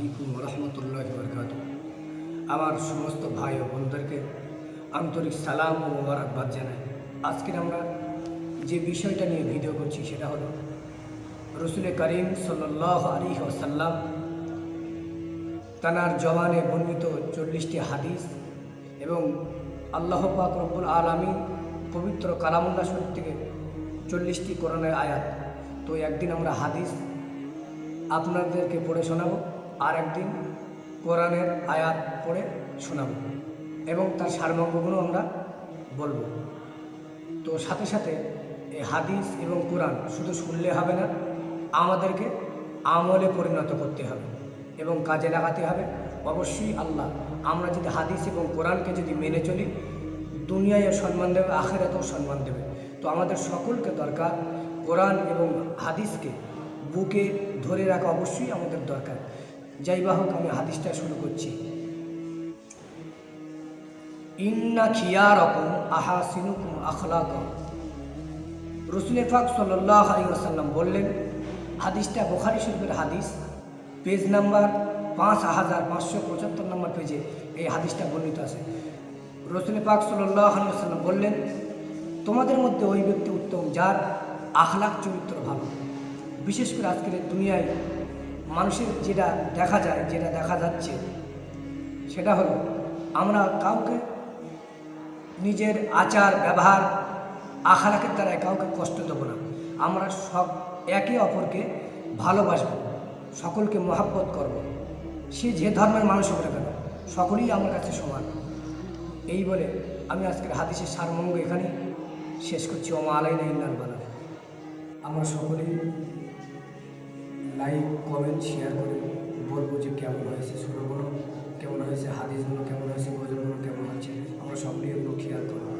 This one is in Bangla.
আলাইকুম রহমতুল্লাহ বরকাত। আমার সমস্ত ভাই ও বোনদেরকে আন্তরিক সালাম ও মোবারকবাদ জানাই। আজকে আমরা যে বিষয়টা নিয়ে ভিডিও করছি সেটা হলো রসুল করিম সাল্লাল্লাহু আলাইহি ওয়াসাল্লাম তানার জবানে বর্ণিত 40টি হাদিস এবং আল্লাহ পাক রব্বুল আলামিন পবিত্র কালামুল্লাহ শরীফ থেকে 40টি কোরআনের আয়াত। তো একদিন আমরা হাদিস আপনাদেরকে পড়ে শোনাবো, আর একদিন কোরআনের আয়াত পড়ে শোনাবো এবং তার সারমর্মগুলো আমরা বলবো। তো সাথে সাথে এই হাদিস এবং কোরআন শুধু শুনলে হবে না, আমাদেরকে আমলে পরিণত করতে হবে এবং কাজে লাগাতে হবে। অবশ্যই আল্লাহ আমরা যদি হাদিস এবং কোরআনকে যদি মেনে চলি, দুনিয়ায় সম্মান দেবে, আখিরাতেও সম্মান দেবে। তো আমাদের সকলকে দরকার কোরআন এবং হাদিসকে বুকে ধরে রাখা অবশ্যই আমাদের দরকার। যাই বা হোক, আমি হাদিসটা শুরু করছি। ইন্না খিয়ারাকুম আহাসিনুকুম আখলাকাম। রসুল পাক সাল্লাল্লাহু আলাইহি ওয়াসাল্লাম বললেন, হাদিসটা বুখারী শরীফের হাদিস, পেজ নাম্বার 5575 নম্বর পেজে এই হাদিসটা বর্ণিত আছে। রসুল পাক সাল্লাল্লাহু আলাইহি ওয়াসাল্লাম বললেন, তোমাদের মধ্যে ওই ব্যক্তি উত্তম যার আখলাক চরিত্র ভালো। বিশেষ করে আজকের দুনিয়ায় মানুষের যেটা দেখা যায়, যেটা দেখা যাচ্ছে সেটা হলো আমরা কাউকে নিজের আচার ব্যবহার আখলাকের দ্বারায় কাউকে কষ্ট দেবো না। আমরা সব একে অপরকে ভালোবাসবো, সকলকে মহাব্বত করব। সে যে ধর্মের মানুষ হোক না কেন, সকলেই আমার কাছে সমান। এই বলে আমি আজকের হাদিসের সারমর্ম এখানে শেষ করছি। ওমা আলাইনা ইল্লাল বালাগ। আমরা সকলেই লাইক, কমেন্ট, শেয়ার করে বলবো যে কেমন হয়েছে সুরগুলো, কেমন হয়েছে হাদিসগুলো, কেমন হয়েছে গজলগুলো, কেমন হচ্ছে। আমরা সকলেই এগুলো খেয়াল করবো।